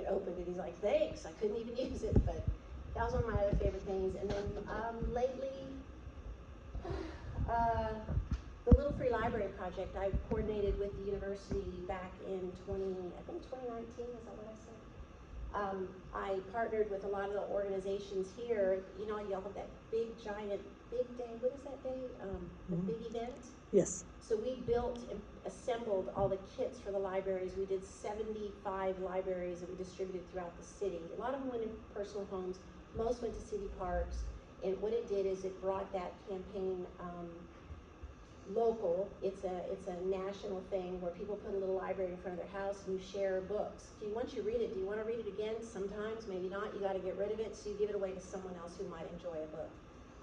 opened it. He's like, thanks, I couldn't even use it, but that was one of my other favorite things. And then lately, the Little Free Library Project I coordinated with the university back in 2019, is that what I said? I partnered with a lot of the organizations here. You know, y'all have that big giant, big day, what is that day? The big event? Yes. So we built and assembled all the kits for the libraries. We did 75 libraries that we distributed throughout the city. A lot of them went in personal homes, most went to city parks. And what it did is it brought that campaign local. It's a national thing where people put a little library in front of their house and you share books. Once you read it, do you want to read it again? Sometimes, maybe not. You got to get rid of it, so you give it away to someone else who might enjoy a book.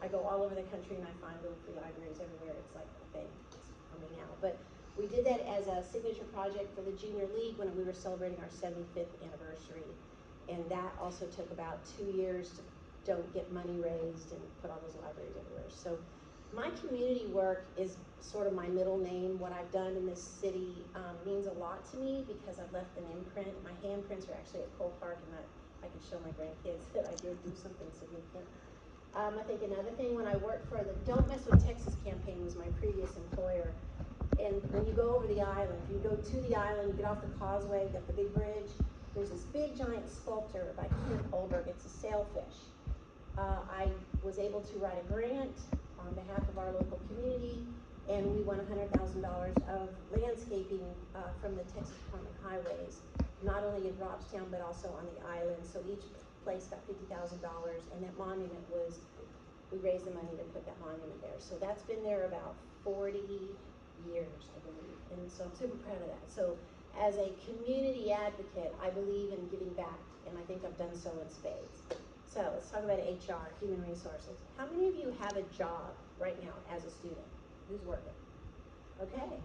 I go all over the country and I find little free libraries everywhere. It's like a thing for me now. But we did that as a signature project for the Junior League when we were celebrating our 75th anniversary. And that also took about 2 years to don't get money raised and put all those libraries everywhere. So my community work is sort of my middle name. What I've done in this city means a lot to me because I've left an imprint. My handprints are actually at Cole Park, and that I can show my grandkids that I did do something significant. I think another thing, when I worked for the Don't Mess with Texas campaign, was my previous employer. And when you go over the island, if you go to the island, you get off the causeway, get the big bridge, there's this big giant sculpture by Kent Olberg. It's a sailfish. I was able to write a grant on behalf of our local community, and we won $100,000 of landscaping from the Texas Department of Highways, not only in Robstown, but also on the island. So each place got $50,000, and that monument was, we raised the money to put that monument there. So that's been there about 40 years, I believe, and so I'm super proud of that. So as a community advocate, I believe in giving back, and I think I've done so in spades. So let's talk about HR, human resources. How many of you have a job right now as a student? Who's working? Okay.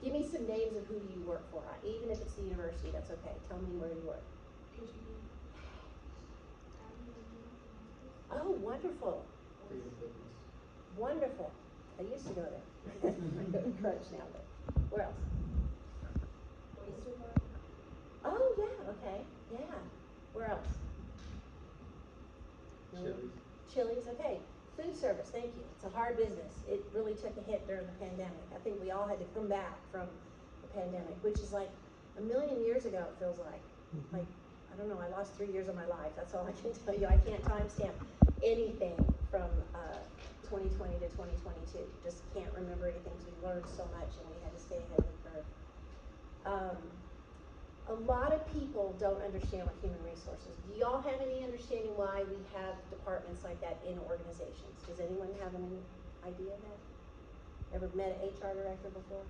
Give me some names of who you work for. Even if it's the university, that's okay. Tell me where you work. Oh, wonderful. Wonderful. I used to go there. I go to Crunch now, but where else? Oh, yeah, okay. Yeah. Where else? Chili's, okay. Food service, thank you. It's a hard business. It really took a hit during the pandemic. I think we all had to come back from the pandemic, which is like a million years ago, it feels like. Like, I don't know, I lost 3 years of my life. That's all I can tell you. I can't timestamp anything from 2020 to 2022. Just can't remember anything because we learned so much and we had to stay ahead of the curve. A lot of people don't understand what human resources. Do y'all have any understanding why we have departments like that in organizations? Does anyone have any idea of that? Ever met an HR director before?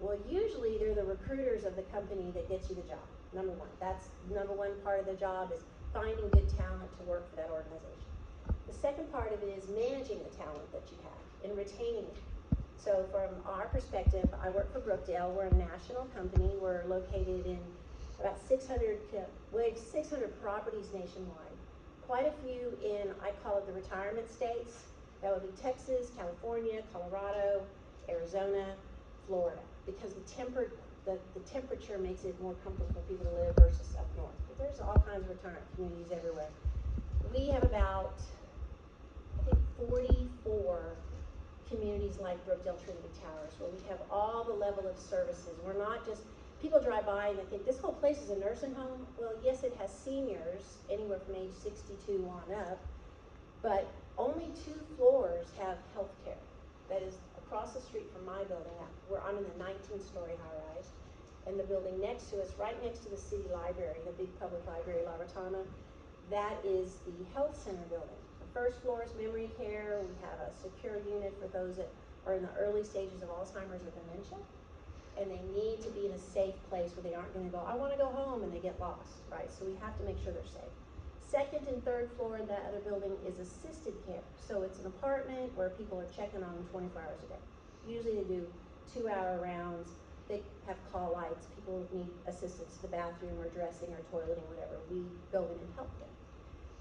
Well, usually they're the recruiters of the company that gets you the job, number one. That's number one part of the job, is finding good talent to work for that organization. The second part of it is managing the talent that you have and retaining it. So from our perspective, I work for Brookdale. We're a national company. We're located in about 600 properties nationwide. Quite a few in, I call it the retirement states. That would be Texas, California, Colorado, Arizona, Florida, because the temperature makes it more comfortable for people to live versus up north. But there's all kinds of retirement communities everywhere. We have about, I think, 44 communities like Brookdale Trinity Towers, where we have all the level of services. We're not just, people drive by and they think this whole place is a nursing home. Well, yes, it has seniors anywhere from age 62 on up, but only 2 floors have health care. That is across the street from my building, where I'm in the 19-story high-rise, and the building next to us, right next to the city library, the big public library, La Rotana, that is the health center building. First floor is memory care. We have a secure unit for those that are in the early stages of Alzheimer's or dementia, and they need to be in a safe place where they aren't going to go, I want to go home, and they get lost, right? So we have to make sure they're safe. Second and third floor in that other building is assisted care. So it's an apartment where people are checking on them 24 hours a day. Usually they do 2-hour rounds. They have call lights. People need assistance to the bathroom or dressing or toileting, whatever. We go in and help them.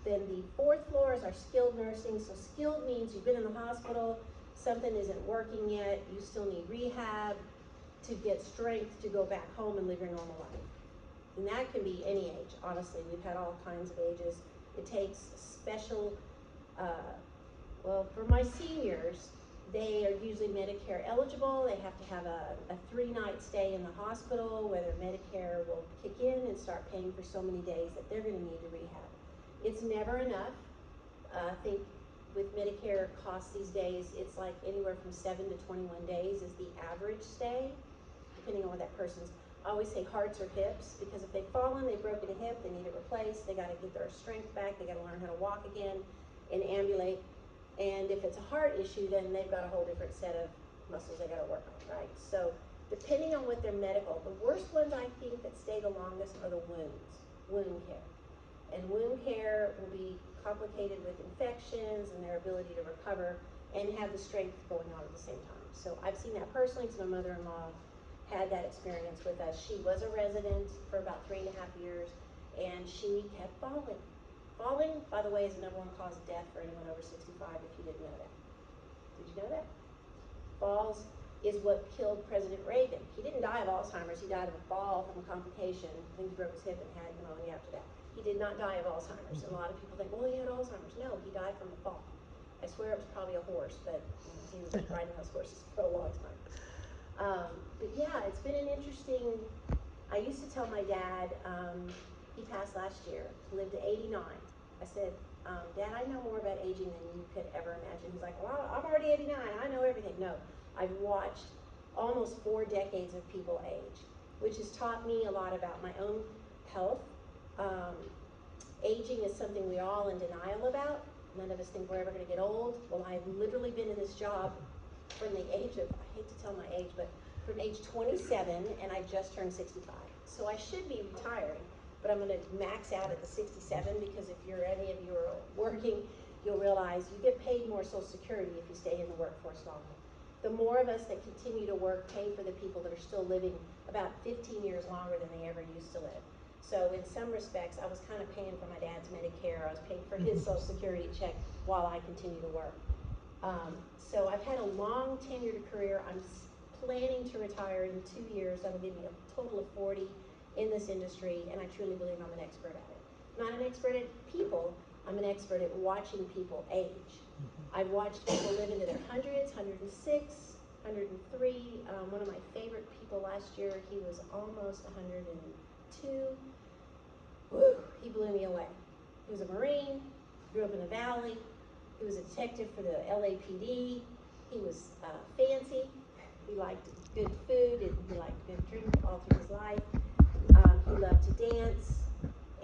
Then the 4th floor is our skilled nursing. So skilled means you've been in the hospital, something isn't working yet, you still need rehab to get strength to go back home and live your normal life. And that can be any age, honestly. We've had all kinds of ages. It takes special, well, for my seniors, they are usually Medicare eligible. They have to have a 3-night stay in the hospital, whether Medicare will kick in and start paying for so many days that they're gonna need to rehab. It's never enough. I think with Medicare costs these days, it's like anywhere from 7 to 21 days is the average stay, depending on what that person's, I always say hearts or hips, because if they've fallen, they've broken a hip, they need it replaced, they gotta get their strength back, they gotta learn how to walk again and ambulate. And if it's a heart issue, then they've got a whole different set of muscles they gotta work on, right? So depending on what their medical, the worst ones I think that stay the longest are the wound care. And wound care will be complicated with infections and their ability to recover and have the strength going on at the same time. So I've seen that personally, because my mother-in-law had that experience with us. She was a resident for about 3.5 years, and she kept falling. Falling, by the way, is the #1 cause of death for anyone over 65, if you didn't know that. Did you know that? Falls is what killed President Reagan. He didn't die of Alzheimer's, he died of a fall from a complication. I think he broke his hip and had pneumonia after that. He did not die of Alzheimer's. And a lot of people think, well, he had Alzheimer's. No, he died from a fall. I swear it was probably a horse, but he was riding those horses for a long time. But yeah, it's been an interesting, I used to tell my dad, he passed last year, he lived to 89. I said, Dad, I know more about aging than you could ever imagine. He's like, well, I'm already 89, I know everything. No, I've watched almost 4 decades of people age, which has taught me a lot about my own health. Aging is something we're all in denial about. None of us think we're ever gonna get old. Well, I've literally been in this job from the age of, I hate to tell my age, but from age 27, and I just turned 65. So I should be retiring, but I'm gonna max out at the 67, because if any of you are working, you'll realize you get paid more Social Security if you stay in the workforce longer. The more of us that continue to work pay for the people that are still living about 15 years longer than they ever used to live. So in some respects, I was kind of paying for my dad's Medicare. I was paying for his Social Security check while I continue to work. So I've had a long tenured career. I'm planning to retire in 2 years. That'll give me a total of 40 in this industry, and I truly believe I'm an expert at it. Not an expert at people, I'm an expert at watching people age. I've watched people live into their hundreds, 106, 103. One of my favorite people last year, he was almost 102. Woo, he blew me away. He was a Marine, grew up in the Valley. He was a detective for the LAPD. He was fancy. He liked good food, and he liked good drink all through his life. He loved to dance,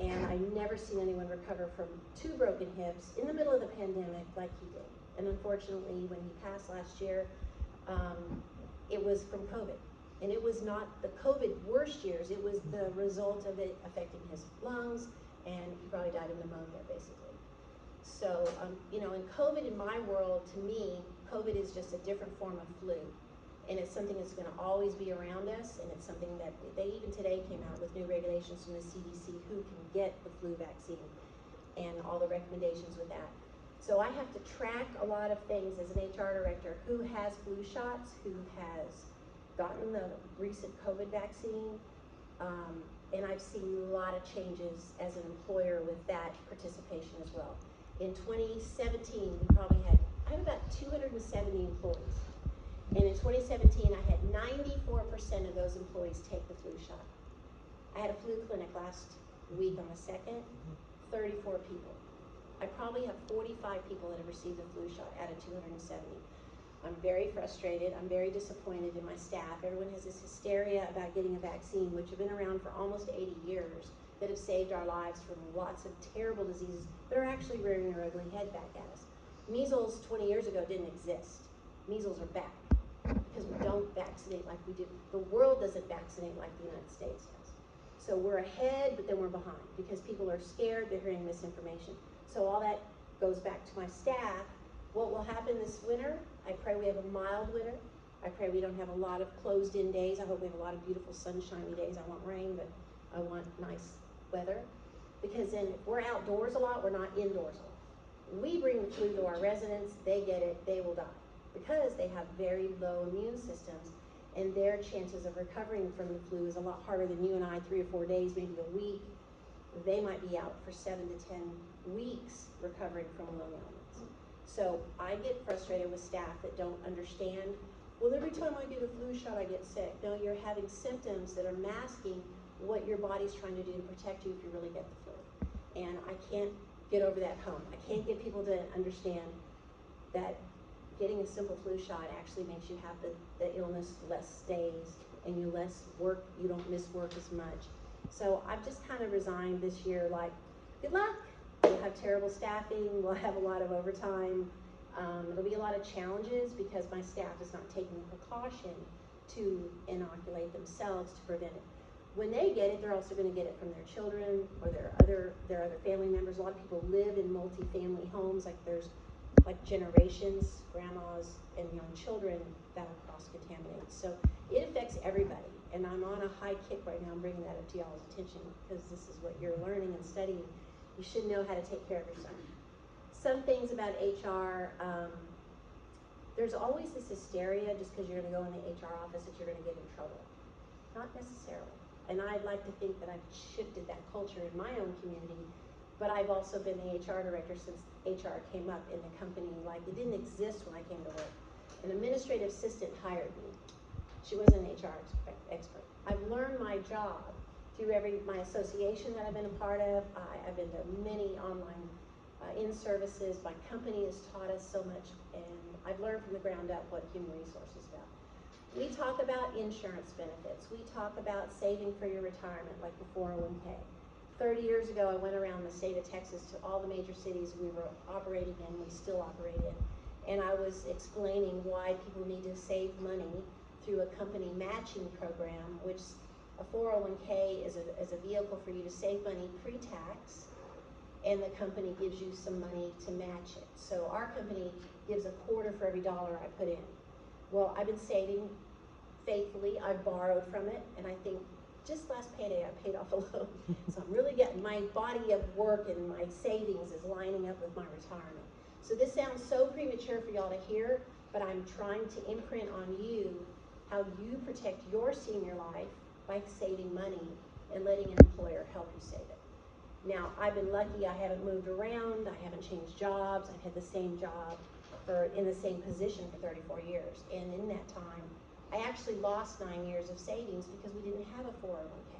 and I've never seen anyone recover from 2 broken hips in the middle of the pandemic like he did. And unfortunately, when he passed last year, it was from COVID. And it was not the COVID worst years, it was the result of it affecting his lungs, and he probably died of pneumonia, basically. So, you know, in COVID in my world, to me, COVID is just a different form of flu. And it's something that's gonna always be around us, and it's something that they even today came out with new regulations from the CDC who can get the flu vaccine and all the recommendations with that. So I have to track a lot of things as an HR director, who has flu shots, who has gotten the recent COVID vaccine, and I've seen a lot of changes as an employer with that participation as well. In 2017, I have about 270 employees. And in 2017, I had 94% of those employees take the flu shot. I had a flu clinic last week on the 2nd, 34 people. I probably have 45 people that have received the flu shot out of 270. I'm very frustrated, I'm very disappointed in my staff. Everyone has this hysteria about getting a vaccine, which have been around for almost 80 years, that have saved our lives from lots of terrible diseases that are actually rearing their ugly head back at us. Measles 20 years ago didn't exist. Measles are back, because we don't vaccinate like we do. The world doesn't vaccinate like the United States does. So we're ahead, but then we're behind, because people are scared, they're hearing misinformation. So all that goes back to my staff. What will happen this winter? I pray we have a mild winter. I pray we don't have a lot of closed-in days. I hope we have a lot of beautiful sunshiny days. I want rain, but I want nice weather. Because then if we're outdoors a lot, we're not indoors a lot. We bring the flu to our residents, they get it, they will die. Because they have very low immune systems, and their chances of recovering from the flu is a lot harder than you and I, 3 or 4 days, maybe a week. They might be out for 7 to 10 weeks recovering from lung ailments. So I get frustrated with staff that don't understand, well, every time I get a flu shot, I get sick. No, you're having symptoms that are masking what your body's trying to do to protect you if you really get the flu. And I can't get over that hump. I can't get people to understand that getting a simple flu shot actually makes you have the illness less days, and you less work, you don't miss work as much. So I've just kind of resigned this year, like, good luck. We'll have terrible staffing, we'll have a lot of overtime. There'll be a lot of challenges because my staff is not taking the precaution to inoculate themselves to prevent it. When they get it, they're also going to get it from their children or their other family members. A lot of people live in multi-family homes, like there's like generations, grandmas and young children that will cross-contaminate. So it affects everybody, and I'm on a high kick right now. I'm bringing that up to y'all's attention because this is what you're learning and studying. You should know how to take care of yourself. Some things about HR, there's always this hysteria just because you're going to go in the HR office that you're going to get in trouble. Not necessarily. And I'd like to think that I've shifted that culture in my own community, but I've also been the HR director since HR came up in the company. Like, it didn't exist when I came to work. An administrative assistant hired me. She wasn't an HR expert. I've learned my job through my association that I've been a part of. I've been to many online in-services. My company has taught us so much, and I've learned from the ground up what human resources is about. We talk about insurance benefits. We talk about saving for your retirement, like the 401k. 30 years ago, I went around the state of Texas to all the major cities we were operating in, we still operate in, and I was explaining why people need to save money through a company matching program, which a 401k is a vehicle for you to save money pre-tax, and the company gives you some money to match it. So our company gives a quarter for every dollar I put in. Well, I've been saving faithfully. I borrowed from it, and I think just last payday I paid off a loan. So I'm really getting, my body of work and my savings is lining up with my retirement. So this sounds so premature for y'all to hear, but I'm trying to imprint on you how you protect your senior life by saving money and letting an employer help you save it. Now, I've been lucky. I haven't moved around. I haven't changed jobs. I've had the same job in the same position for 34 years. And in that time, I actually lost 9 years of savings because we didn't have a 401k.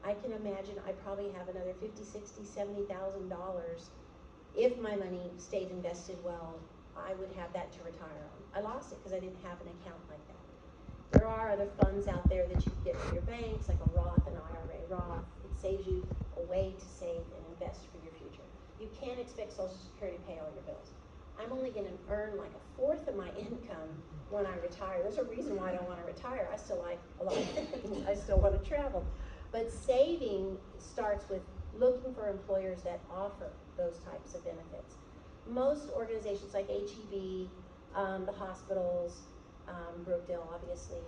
I can imagine I probably have another $50,000, $60,000, $70,000. If my money stayed invested well, I would have that to retire on. I lost it because I didn't have an account like that. There are other funds out there that you can get from your banks, like a Roth, an IRA Roth. It saves you a way to save and invest for your future. You can't expect Social Security to pay all your bills. I'm only going to earn like a fourth of my income when I retire. There's a reason why I don't want to retire. I still like a lot of things. I still want to travel. But saving starts with looking for employers that offer those types of benefits. Most organizations like HCAD, the hospitals, Brookdale, obviously,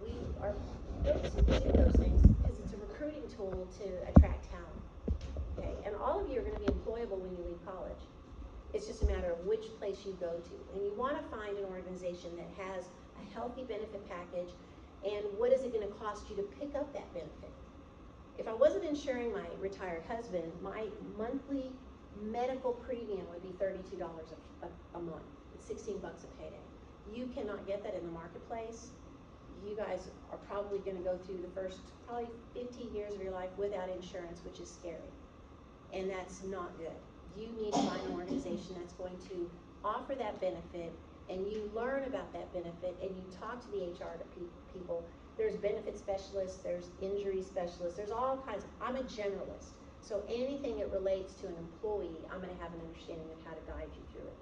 we are built to do those things because it's a recruiting tool to attract talent. Okay, and all of you are going to be employable when you leave college. It's just a matter of which place you go to. And you want to find an organization that has a healthy benefit package, and what is it going to cost you to pick up that benefit? If I wasn't insuring my retired husband, my monthly medical premium would be $32 a month. It's 16 bucks a payday. You cannot get that in the marketplace. You guys are probably going to go through the first probably 15 years of your life without insurance, which is scary. And that's not good. You need to find an organization that's going to offer that benefit, and you learn about that benefit, and you talk to the HR people. There's benefit specialists, there's injury specialists, there's all kinds of, I'm a generalist. So anything that relates to an employee, I'm going to have an understanding of how to guide you through it.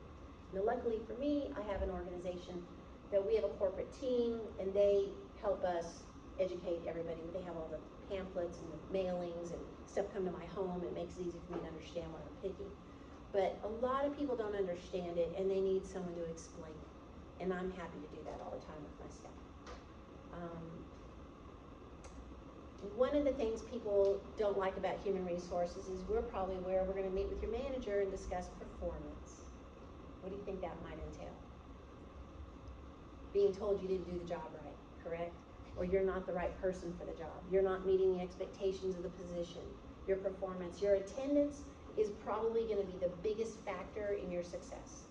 Now, luckily for me, I have an organization that we have a corporate team, and they help us educate everybody. They have all the pamphlets and the mailings and stuff come to my home. It makes it easy for me to understand what I'm picking. But a lot of people don't understand it, and they need someone to explain it. And I'm happy to do that all the time with my staff. One of the things people don't like about human resources is we're probably aware we're going to meet with your manager and discuss performance. What do you think that might entail? Being told you didn't do the job right, correct? or you're not the right person for the job. You're not meeting the expectations of the position, your performance. Your attendance is probably going to be the biggest factor in your success.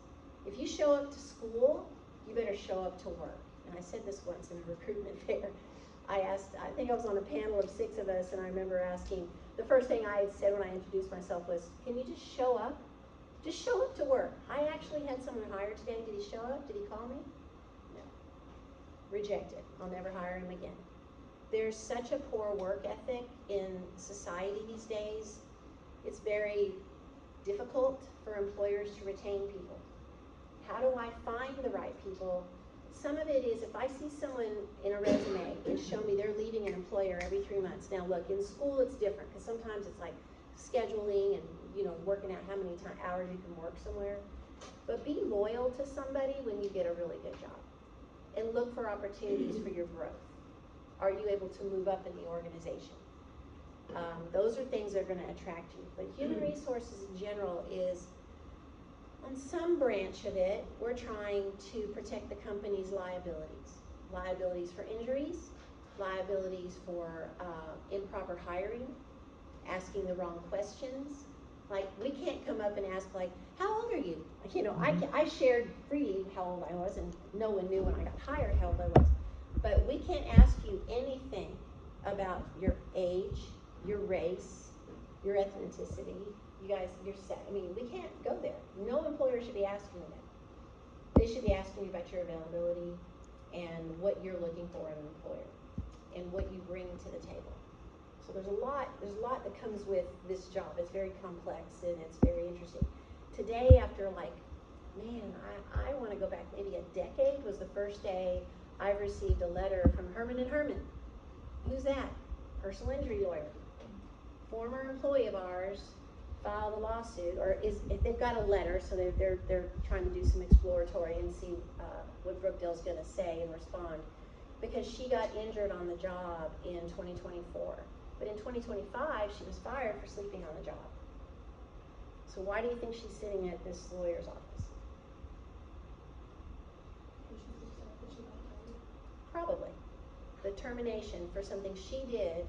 If you show up to school, you better show up to work. And I said this once in a recruitment fair. I think I was on a panel of 6 of us, and I remember asking, the first thing I had said when I introduced myself was, can you just show up? Just show up to work. I actually had someone hired today. Did he show up? Did he call me? No. Rejected. I'll never hire him again. There's such a poor work ethic in society these days. It's very difficult for employers to retain people. How do I find the right people? Some of it is if I see someone in a resume and show me they're leaving an employer every 3 months. Now look, in school it's different because sometimes it's like scheduling and working out how many hours you can work somewhere. But be loyal to somebody when you get a really good job and look for opportunities for your growth. Are you able to move up in the organization? Those are things that are going to attract you. But human resources in general is, on some branch of it, we're trying to protect the company's liabilities. Liabilities for injuries, liabilities for improper hiring, asking the wrong questions. Like, we can't come up and ask, like, how old are you? I shared freely how old I was, and no one knew when I got hired how old I was. But we can't ask you anything about your age, your race, your ethnicity. You guys, we can't go there. No employer should be asking you that. They should be asking you about your availability and what you're looking for in an employer and what you bring to the table. So there's a lot that comes with this job. It's very complex and it's very interesting. Today, after I want to go back maybe a decade, was the first day I received a letter from Herman & Herman. Who's that? Personal injury lawyer. Former employee of ours filed a lawsuit, or if they've got a letter, so they're trying to do some exploratory and see what Brookdale's going to say and respond, because she got injured on the job in 2024, but in 2025 she was fired for sleeping on the job. So why do you think she's sitting at this lawyer's office? Probably the termination for something she did.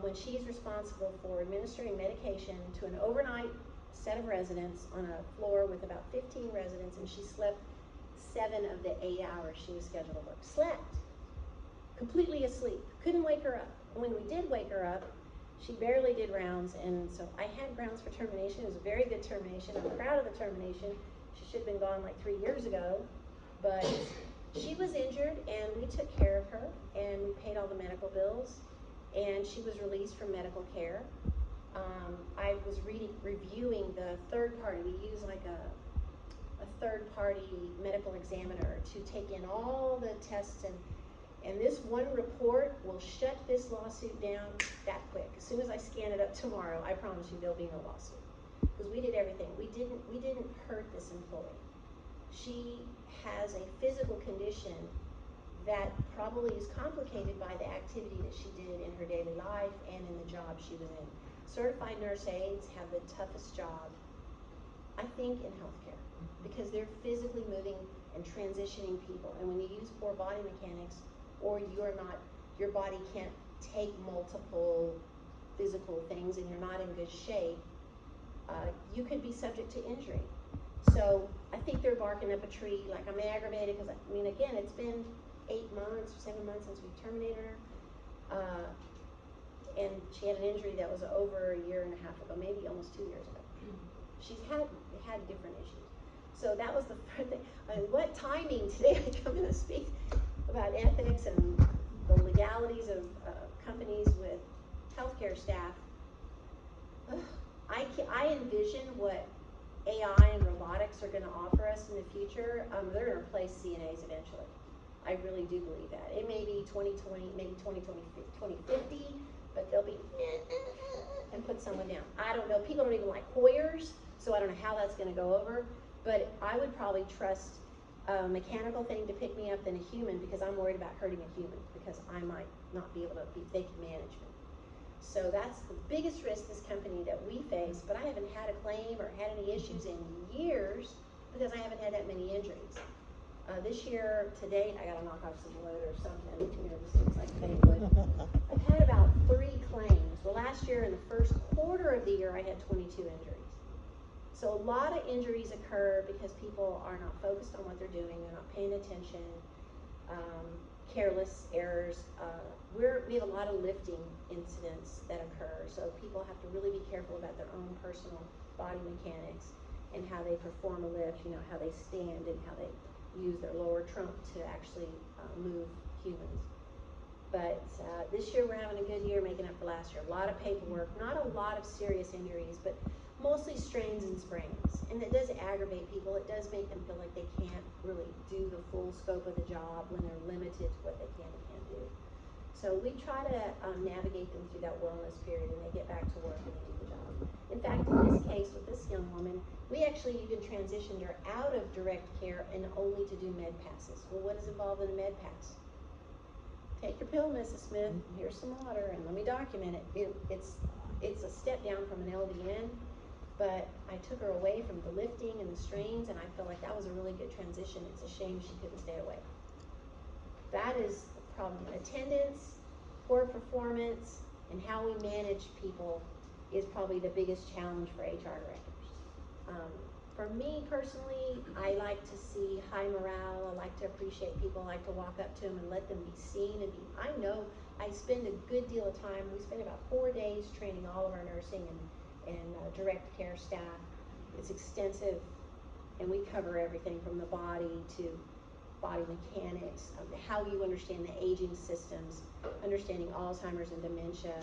When she's responsible for administering medication to an overnight set of residents on a floor with about 15 residents, and she slept 7 of the 8 hours she was scheduled to work. Slept. Completely asleep. Couldn't wake her up. And when we did wake her up, she barely did rounds, and so I had grounds for termination. It was a very good termination. I'm proud of the termination. She should have been gone like 3 years ago, but she was injured, and we took care of her, and we paid all the medical bills. And she was released from medical care. I was reviewing the third party. We use like a third party medical examiner to take in all the tests, and this one report will shut this lawsuit down that quick. As soon as I scan it up tomorrow, I promise you there'll be no lawsuit. Because we did everything. We didn't hurt this employee. She has a physical condition that probably is complicated by the activity that she did in her daily life and in the job she was in. Certified nurse aides have the toughest job, I think, in healthcare, because they're physically moving and transitioning people. And when you use poor body mechanics, or your body can't take multiple physical things and you're not in good shape, you could be subject to injury. So I think they're barking up a tree, like, I'm aggravated because, again, it's been 8 months or 7 months since we terminated her, and she had an injury that was over a year and a half ago, maybe almost 2 years ago. She's had different issues. So that was the first thing. What timing today I come in to speak about ethics and the legalities of companies with healthcare staff. I envision what AI and robotics are going to offer us in the future. They're going to replace CNAs eventually. I really do believe that. It may be 2020, maybe 2050, but they'll be and put someone down. I don't know. People don't even like Hoyers, so I don't know how that's going to go over. But I would probably trust a mechanical thing to pick me up than a human, because I'm worried about hurting a human, because I might not be able to be fake management. So that's the biggest risk this company that we face. But I haven't had a claim or had any issues in years because I haven't had that many injuries. This year, to date, I gotta knock off some wood or something, this looks like fake wood. I've had about 3 claims. Well, last year in the first quarter of the year, I had 22 injuries. So a lot of injuries occur because people are not focused on what they're doing, they're not paying attention, careless errors. We have a lot of lifting incidents that occur, so people have to really be careful about their own personal body mechanics and how they perform a lift, how they stand and how they use their lower trunk to actually move humans. But this year we're having a good year making up for last year. A lot of paperwork, not a lot of serious injuries, but mostly strains and sprains. And it does aggravate people. It does make them feel like they can't really do the full scope of the job when they're limited to what they can and can't do. So we try to navigate them through that wellness period, and they get back to work and they do the job. In fact, in this case with this young woman, we actually even transitioned her out of direct care and only to do med passes. Well, what is involved in a med pass? Take your pill, Mrs. Smith, here's some water, and let me document it. It's a step down from an LVN, but I took her away from the lifting and the strains, and I felt like that was a really good transition. It's a shame she couldn't stay away. That is the problem. Attendance, poor performance, and how we manage people is probably the biggest challenge for HR directors. For me personally, I like to see high morale. I like to appreciate people. I like to walk up to them and let them be seen and be, I know I spend a good deal of time. We spend about 4 days training all of our nursing and direct care staff. It's extensive, and we cover everything from the body to body mechanics, how you understand the aging systems, understanding Alzheimer's and dementia.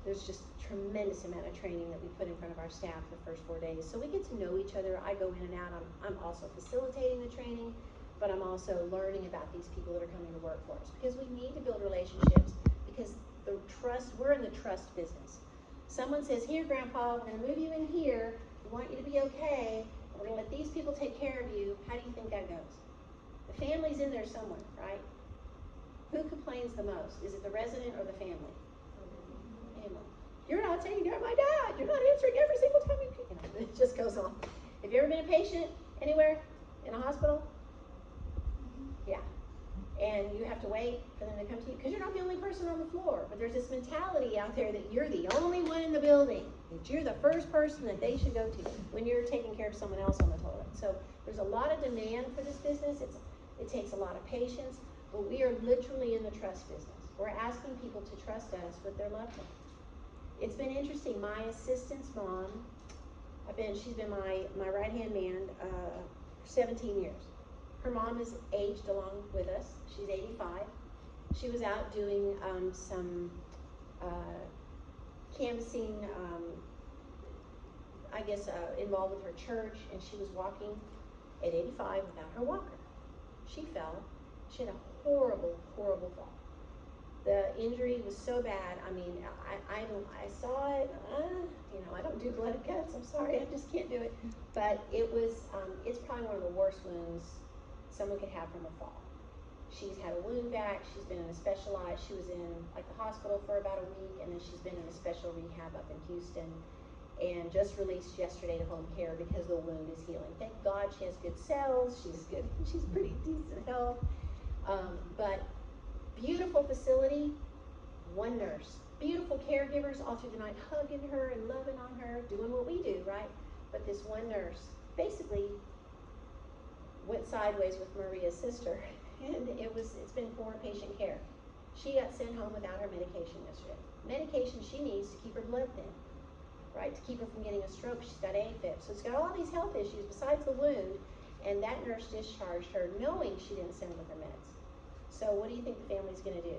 There's just a tremendous amount of training that we put in front of our staff the first 4 days. So we get to know each other. I go in and out. I'm also facilitating the training, but I'm also learning about these people that are coming to work for us, because we need to build relationships, because the trust, we're in the trust business. Someone says, here, Grandpa, we're gonna move you in here. We want you to be okay. We're gonna let these people take care of you. How do you think that goes? The family's in there somewhere, right? Who complains the most? Is it the resident or the family? You're not taking care of my dad. You're not answering every single time it just goes on. Have you ever been a patient anywhere in a hospital? Yeah. And you have to wait for them to come to you, because you're not the only person on the floor. But there's this mentality out there that you're the only one in the building, that you're the first person that they should go to when you're taking care of someone else on the toilet. So there's a lot of demand for this business. It takes a lot of patience, but we are literally in the trust business. We're asking people to trust us with their loved ones. It's been interesting. My assistant's mom, she's been my right-hand man for 17 years. Her mom is aged along with us. She's 85. She was out doing some canvassing, involved with her church, and she was walking at 85 without her walker. She fell. She had a horrible, horrible fall. The injury was so bad. I mean, I saw it. I don't do blood and guts. I'm sorry, I just can't do it. But it was, it's probably one of the worst wounds someone could have from a fall. She's had a wound vac. She's been in a specialized. She was in the hospital for about a week, and then she's been in a special rehab up in Houston, and just released yesterday to home care because the wound is healing. Thank God she has good cells. She's good. She's pretty decent health. But beautiful facility, one nurse. Beautiful caregivers all through the night, hugging her and loving on her, doing what we do, right? But this one nurse basically went sideways with Maria's sister, and it's been poor patient care. She got sent home without her medication yesterday. Medication she needs to keep her blood thin, right? To keep her from getting a stroke. She's got AFib. So it's got all these health issues besides the wound, and that nurse discharged her knowing she didn't send her with her meds. So what do you think the family's going to do?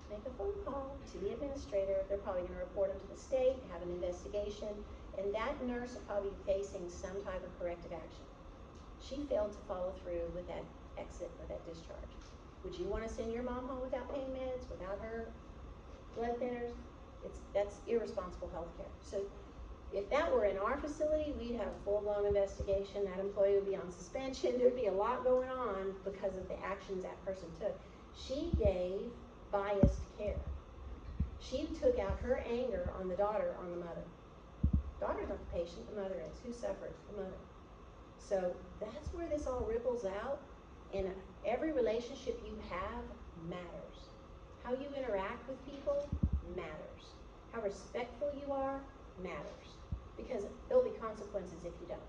Make a phone call to the administrator. They're probably going to report them to the state, have an investigation, and that nurse will probably be facing some type of corrective action. She failed to follow through with that exit or that discharge. Would you want to send your mom home without pain meds, without her blood thinners? That's irresponsible health care. So if that were in our facility, we'd have a full-blown investigation. That employee would be on suspension. There'd be a lot going on because of the actions that person took. She gave biased care. She took out her anger on the daughter, on the mother. Daughter's not the patient, the mother is. Who suffered? The mother. So that's where this all ripples out. And every relationship you have matters. How you interact with people matters. How respectful you are matters. Because there'll be consequences if you don't.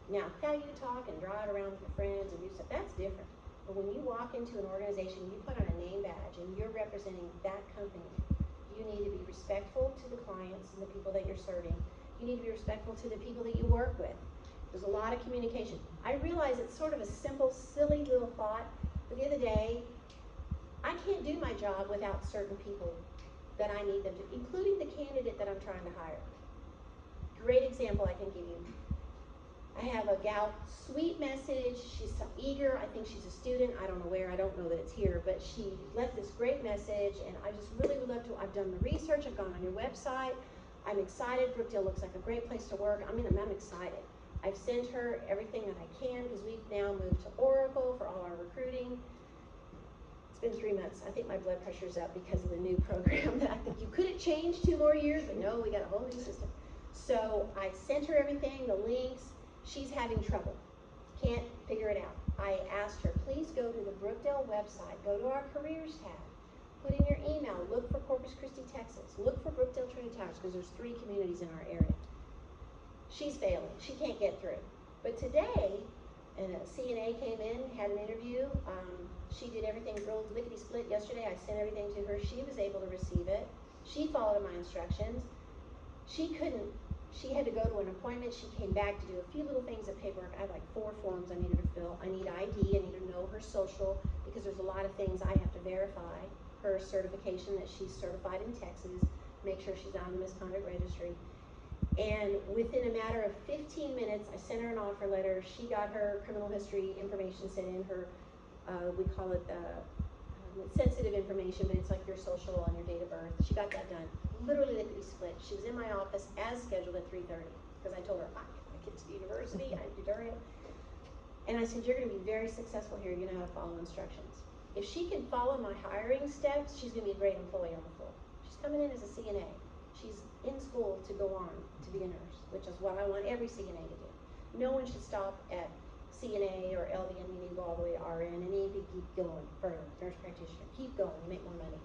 Now, how you talk and draw it around with your friends and do stuff, that's different. But when you walk into an organization, you put on a name badge and you're representing that company, you need to be respectful to the clients and the people that you're serving. You need to be respectful to the people that you work with. There's a lot of communication. I realize it's sort of a simple, silly little thought, but the other day, I can't do my job without certain people that I need them to, including the candidate that I'm trying to hire. Great example I can give you. I have a gal, sweet message, she's so eager, I think she's a student, I don't know where, I don't know that it's here, but she left this great message, and I just really would love to, I've done the research, I've gone on your website, I'm excited, Brookdale looks like a great place to work, I'm excited. I've sent her everything that I can, because we've now moved to Oracle for all our recruiting. It's been 3 months, I think my blood pressure's up because of the new program that I think you couldn't change 2 more years, but no, we got a whole new system. So I sent her everything, the links. She's having trouble, can't figure it out. I asked her, please go to the Brookdale website, go to our careers tab, put in your email, look for Corpus Christi, Texas, look for Brookdale Trinity Towers, because there's 3 communities in our area. She's failing, she can't get through. But today, and a CNA came in, had an interview, she did everything real lickety-split yesterday, I sent everything to her, she was able to receive it, she followed my instructions, she had to go to an appointment, she came back to do a few little things of paperwork. I had like 4 forms I needed to fill. I need ID, I need to know her social, because there's a lot of things I have to verify. Her certification that she's certified in Texas, make sure she's on the misconduct registry. And within a matter of 15 minutes, I sent her an offer letter. She got her criminal history information sent in, her, we call it sensitive information, but it's like your social and your date of birth. She got that done. Literally lickety split. She was in my office as scheduled at 3:30 because I told her I get my kids to university, I do during. And I said, you're going to be very successful here. You're going to know how to follow instructions. If she can follow my hiring steps, she's going to be a great employee on the floor. She's coming in as a CNA. She's in school to go on to be a nurse, which is what I want every CNA to do. No one should stop at CNA or LVN. You need to go all the way to RN, and you need to keep going further. Nurse practitioner, keep going. You make more money.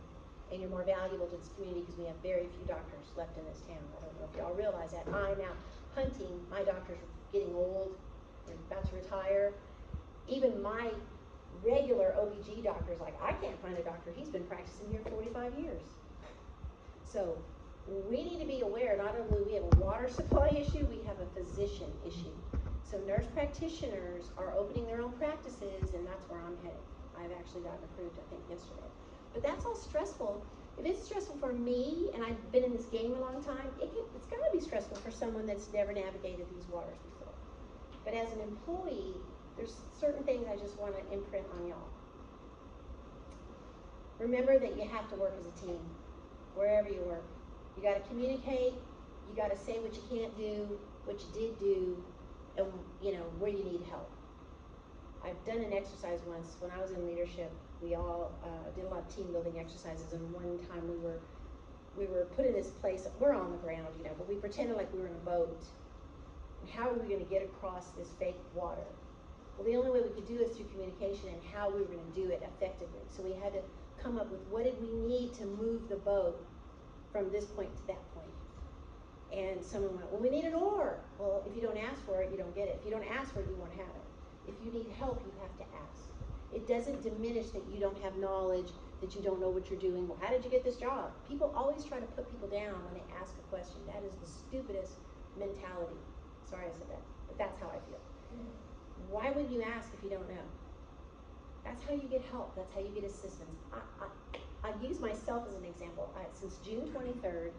And you're more valuable to this community because we have very few doctors left in this town. I don't know if y'all realize that. I'm now hunting, my doctors are getting old, they're about to retire. Even my regular OBG doctor's like, I can't find a doctor, he's been practicing here 45 years. So we need to be aware, not only do we have a water supply issue, we have a physician issue. So nurse practitioners are opening their own practices, and that's where I'm heading. I've actually gotten approved, I think, yesterday. But that's all stressful. If it's stressful for me, and I've been in this game a long time, it's gotta be stressful for someone that's never navigated these waters before. But as an employee, there's certain things I just wanna imprint on y'all. Remember that you have to work as a team, wherever you work. You gotta communicate, you gotta say what you can't do, what you did do, and where you need help. I've done an exercise once when I was in leadership. We all did a lot of team building exercises, and one time we were put in this place. We're on the ground, but we pretended like we were in a boat. And how are we going to get across this fake water? Well, the only way we could do it is through communication and how we were going to do it effectively. So we had to come up with what did we need to move the boat from this point to that point. And someone went, well, we need an oar. Well, if you don't ask for it, you don't get it. If you don't ask for it, you won't have it. If you need help, you have to ask. It doesn't diminish that you don't have knowledge, that you don't know what you're doing. Well, how did you get this job? People always try to put people down when they ask a question. That is the stupidest mentality. Sorry I said that, but that's how I feel. Why would you ask if you don't know? That's how you get help. That's how you get assistance. I use myself as an example. Since June 23rd,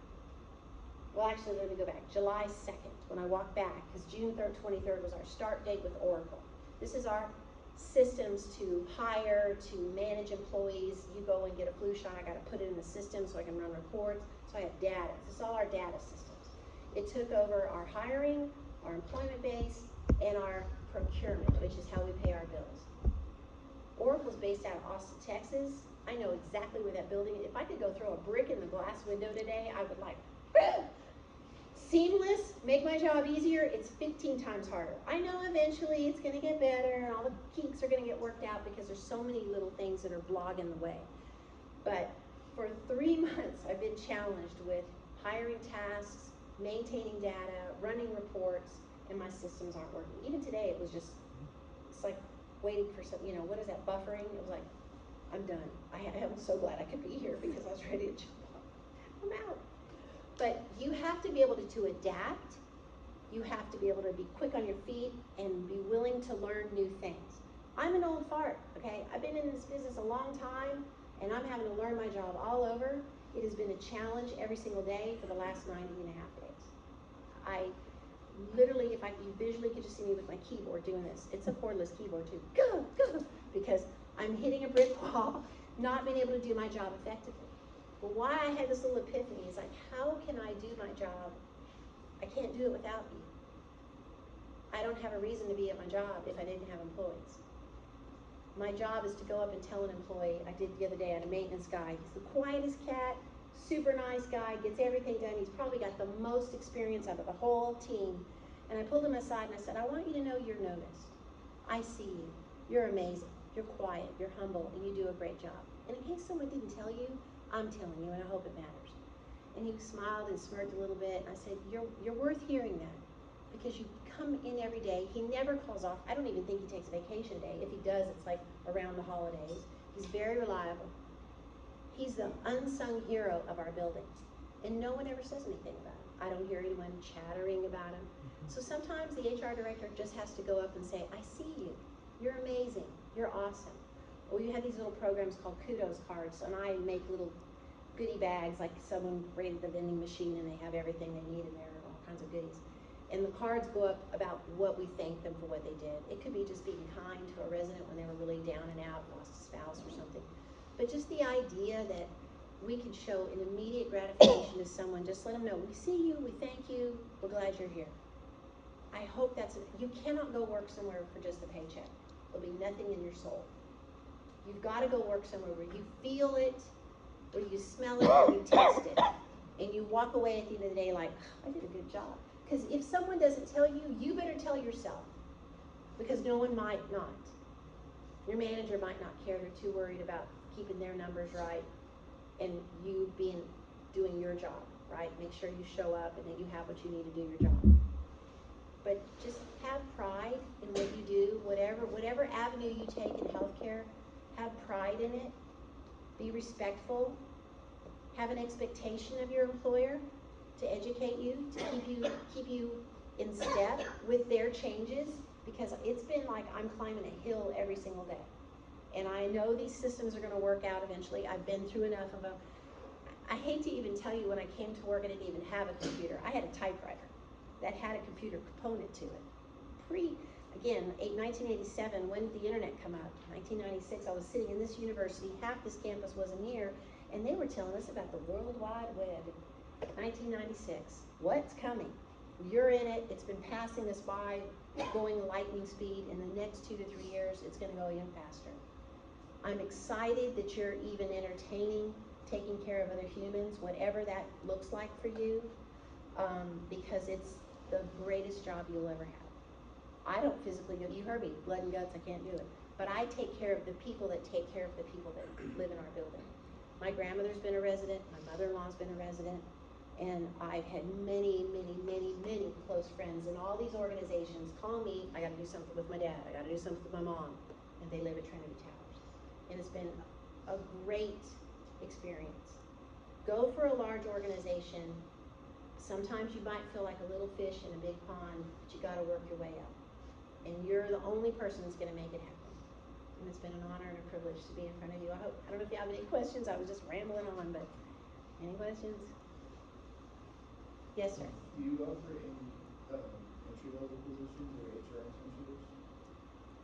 well, actually, let me go back. July 2nd, when I walked back, because June 23rd was our start date with Oracle. This is our systems to hire, to manage employees. You go and get a flu shot, I gotta put it in the system so I can run reports. So I have data. This is all our data systems. It took over our hiring, our employment base, and our procurement, which is how we pay our bills. Oracle's based out of Austin, Texas. I know exactly where that building is. If I could go throw a brick in the glass window today, I would like, seamless, make my job easier, it's 15 times harder. I know eventually it's gonna get better and all the kinks are gonna get worked out because there's so many little things that are blocking the way. But for 3 months, I've been challenged with hiring tasks, maintaining data, running reports, and my systems aren't working. Even today, it was just, it's like waiting for some, what is that, buffering? It was like, I'm done. I'm so glad I could be here because I was ready to jump off. I'm out. But you have to be able to adapt. You have to be able to be quick on your feet and be willing to learn new things. I'm an old fart, okay? I've been in this business a long time, and I'm having to learn my job all over. It has been a challenge every single day for the last 90 and a half days. I literally, if you visually could just see me with my keyboard doing this, it's a cordless keyboard too, go, because I'm hitting a brick wall, not being able to do my job effectively. But why I had this little epiphany is like, how can I do my job? I can't do it without you. I don't have a reason to be at my job if I didn't have employees. My job is to go up and tell an employee. I did the other day, I had a maintenance guy. He's the quietest cat, super nice guy, gets everything done. He's probably got the most experience out of the whole team. And I pulled him aside and I said, I want you to know you're noticed. I see you. You're amazing. You're quiet. You're humble. And you do a great job. And in case someone didn't tell you, I'm telling you, and I hope it matters. And he smiled and smirked a little bit. And I said, you're worth hearing that. Because you come in every day. He never calls off. I don't even think he takes a vacation day. If he does, it's like around the holidays. He's very reliable. He's the unsung hero of our building. And no one ever says anything about him. I don't hear anyone chattering about him. So sometimes the HR director just has to go up and say, I see you. You're amazing. You're awesome. Or you have these little programs called kudos cards, and I make little goodie bags, like someone raided the vending machine and they have everything they need in there, all kinds of goodies. And the cards go up about what we thank them for what they did. It could be just being kind to a resident when they were really down and out, lost a spouse or something. But just the idea that we can show an immediate gratification to someone, just let them know, we see you, we thank you, we're glad you're here. I hope you cannot go work somewhere for just a paycheck. There'll be nothing in your soul. You've got to go work somewhere where you feel it, where you smell it, where you taste it. And you walk away at the end of the day like, I did a good job. Because if someone doesn't tell you, you better tell yourself. Because no one might not. Your manager might not care. They're too worried about keeping their numbers right and you doing your job, right? Make sure you show up and that you have what you need to do your job. But just have pride in what you do, whatever avenue you take in healthcare, have pride in it, be respectful, have an expectation of your employer to educate you, to keep you in step with their changes, because it's been like I'm climbing a hill every single day. And I know these systems are gonna work out eventually. I've been through enough of them. I hate to even tell you, when I came to work, I didn't even have a computer. I had a typewriter that had a computer component to it. Again, 1987, when did the internet come out? 1996, I was sitting in this university, half this campus wasn't here, and they were telling us about the World Wide Web. 1996, what's coming? You're in it, it's been passing us by, going lightning speed. In the next 2 to 3 years, it's gonna go even faster. I'm excited that you're even entertaining taking care of other humans, whatever that looks like for you, because it's the greatest job you'll ever have. I don't physically go, you heard me, blood and guts, I can't do it. But I take care of the people that take care of the people that live in our building. My grandmother's been a resident, my mother-in-law's been a resident, and I've had many, many, many, many close friends in all these organizations call me, I gotta do something with my dad, I gotta do something with my mom, and they live at Trinity Towers. And it's been a great experience. Go for a large organization. Sometimes you might feel like a little fish in a big pond, but you gotta work your way up. And you're the only person that's gonna make it happen. And it's been an honor and a privilege to be in front of you. I don't know if you have any questions. I was just rambling on, but any questions? Yes, sir. Do you offer any entry-level positions or HR internships?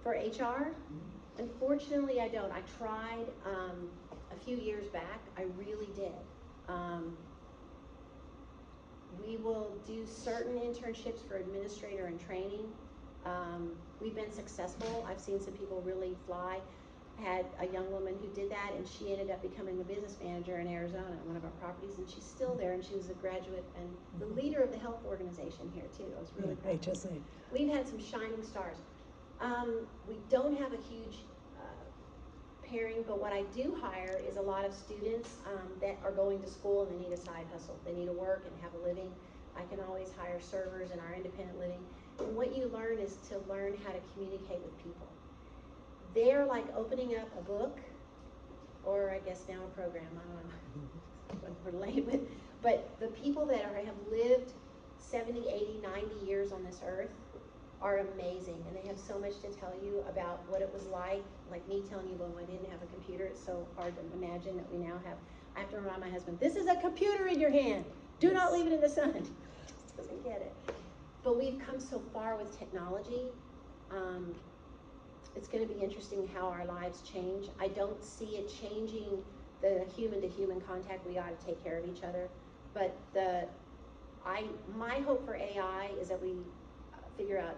For HR? Mm-hmm. Unfortunately, I don't. I tried a few years back. I really did. We will do certain internships for administrator and training. We've been successful. I've seen some people really fly. had a young woman who did that, and she ended up becoming a business manager in Arizona at one of our properties, and she's still there, and she was a graduate and the leader of the health organization here too. I was really proud. HSA. We've had some shining stars. We don't have a huge pairing, but what I do hire is a lot of students that are going to school and they need a side hustle. They need to work and have a living. I can always hire servers in our independent living. And what you learn is to learn how to communicate with people. They're like opening up a book, or I guess now a program, I don't know what we're late with, but the people that have lived 70, 80, 90 years on this earth are amazing, and they have so much to tell you about what it was like me telling you, well, I didn't have a computer. It's so hard to imagine that we now have. I have to remind my husband, this is a computer in your hand. Do not leave it in the sun. He just doesn't get it. But we've come so far with technology. It's going to be interesting how our lives change. I don't see it changing the human-to-human contact. We ought to take care of each other. But my hope for AI is that we figure out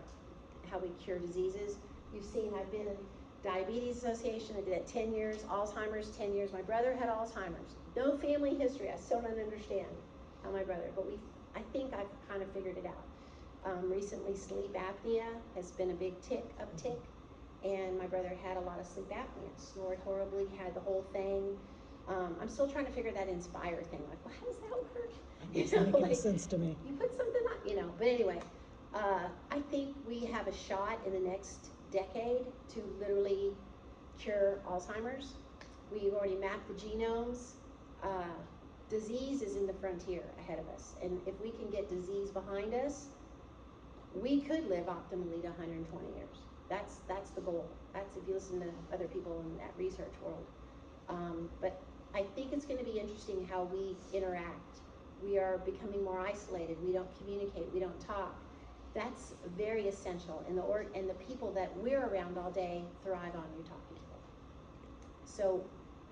how we cure diseases. You've seen, I've been in Diabetes Association. I did that 10 years. Alzheimer's, 10 years. My brother had Alzheimer's. No family history. I still don't understand how my brother, but I think I've kind of figured it out. Recently, sleep apnea has been a big uptick, and my brother had a lot of sleep apnea, snored horribly, had the whole thing. I'm still trying to figure that Inspire thing, like, well, how does that work? It's not making sense to me. You put something on, but anyway, I think we have a shot in the next decade to literally cure Alzheimer's. We've already mapped the genomes. Disease is in the frontier ahead of us, and if we can get disease behind us, we could live optimally to 120 years. That's the goal. That's if you listen to other people in that research world. But I think it's going to be interesting how we interact. We are becoming more isolated. We don't communicate. We don't talk. That's very essential. And the people that we're around all day thrive on you talking to them. So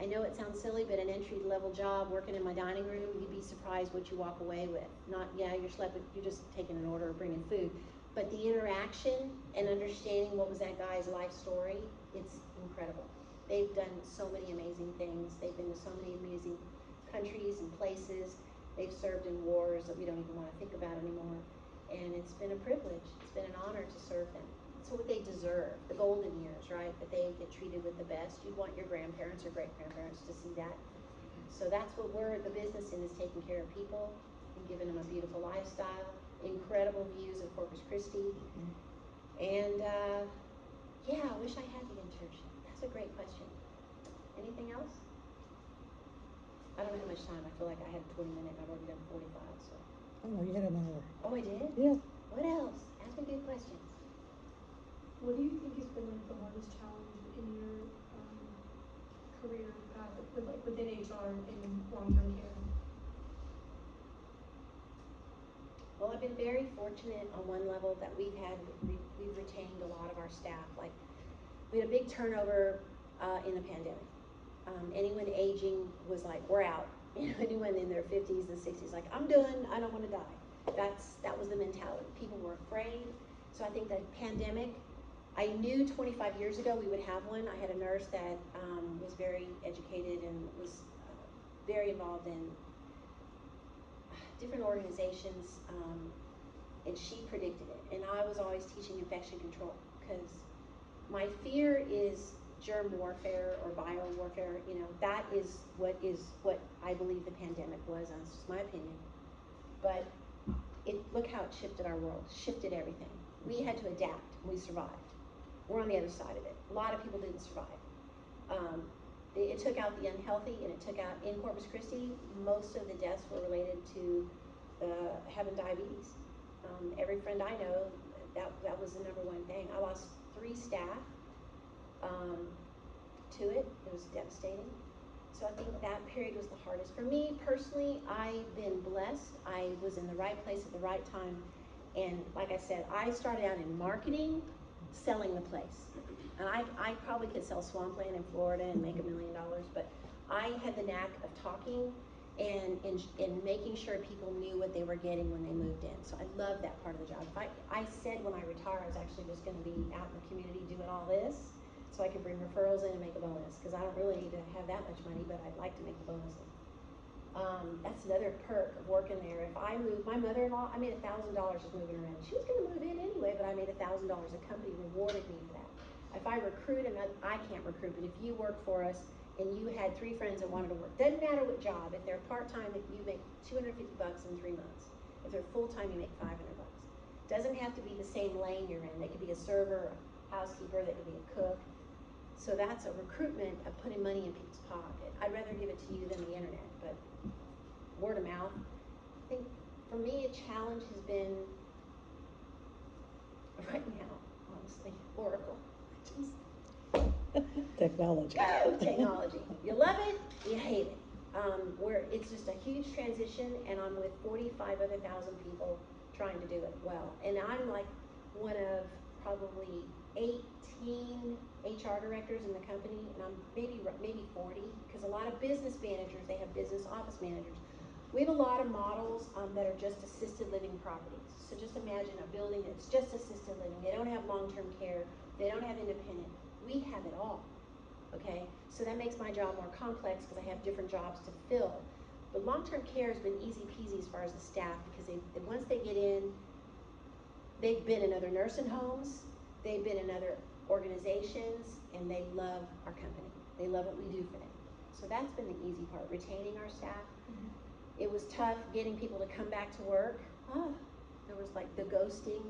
I know it sounds silly, but an entry-level job working in my dining room, you'd be surprised what you walk away with. Not, yeah, you're just taking an order or bringing food. But the interaction and understanding what was that guy's life story, it's incredible. They've done so many amazing things. They've been to so many amazing countries and places. They've served in wars that we don't even want to think about anymore. And it's been a privilege. It's been an honor to serve them. It's what they deserve, the golden years, right? That they get treated with the best. You'd want your grandparents or great-grandparents to see that. So that's what we're the business in, is taking care of people and giving them a beautiful lifestyle, incredible views of Corpus Christi. And yeah, I wish I had the internship. That's a great question. Anything else? I don't have much time. I feel like I had 20 minutes. I've already done 45, so. Oh, no, you had an hour. Oh, I did? Yeah. What else? Ask me good questions. What do you think has been the hardest challenge in your career path within HR and long-term care? Well, I've been very fortunate on one level that we've retained a lot of our staff. Like, we had a big turnover in the pandemic. Anyone aging was like, we're out. Anyone in their 50s and 60s, like, I'm done, I don't want to die. That was the mentality. People were afraid. So I think that pandemic, I knew 25 years ago we would have one. I had a nurse that was very educated and was very involved in different organizations, and she predicted it. And I was always teaching infection control, because my fear is germ warfare or bio warfare. That is what I believe the pandemic was, and that's just my opinion. But look how it shifted our world, shifted everything. We had to adapt, we survived. We're on the other side of it. A lot of people didn't survive. It took out the unhealthy, and it took out, in Corpus Christi, most of the deaths were related to having diabetes. Every friend I know, that was the number one thing. I lost 3 staff to it. It was devastating. So I think that period was the hardest. For me personally, I've been blessed. I was in the right place at the right time. And like I said, I started out in marketing, selling the place. And I probably could sell swampland in Florida and make $1 million, but I had the knack of talking and making sure people knew what they were getting when they moved in. So I love that part of the job. I said when I retire, I was actually just going to be out in the community doing all this. so I can bring referrals in and make a bonus, because I don't really need to have that much money, but I'd like to make the bonuses. That's another perk of working there. If I move, my mother-in-law, I made $1,000 just moving around. She was gonna move in anyway, but I made $1,000. The company rewarded me for that. If I recruit, and I can't recruit, but if you work for us and you had 3 friends that wanted to work, doesn't matter what job, if they're part-time, if you make $250 in 3 months. If they're full-time, you make $500. Doesn't have to be the same lane you're in. They could be a server, a housekeeper, they could be a cook. So that's a recruitment of putting money in people's pocket. I'd rather give it to you than the internet, but word of mouth. I think for me, a challenge has been, right now, honestly, Oracle. Technology. Oh, technology. You love it, you hate it. It's just a huge transition, and I'm with 45 other thousand people trying to do it well. And I'm like one of probably 18 HR directors in the company, and I'm maybe 40, because a lot of business managers, they have business office managers. We have a lot of models that are just assisted living properties. So just imagine a building that's just assisted living. They don't have long-term care. They don't have independent. We have it all, okay? So that makes my job more complex because I have different jobs to fill. But long-term care has been easy peasy as far as the staff, because once they get in, they've been in other nursing homes, they've been in other organizations, and they love our company. They love what we do for them. So that's been the easy part, retaining our staff. It was tough getting people to come back to work. There was like the ghosting.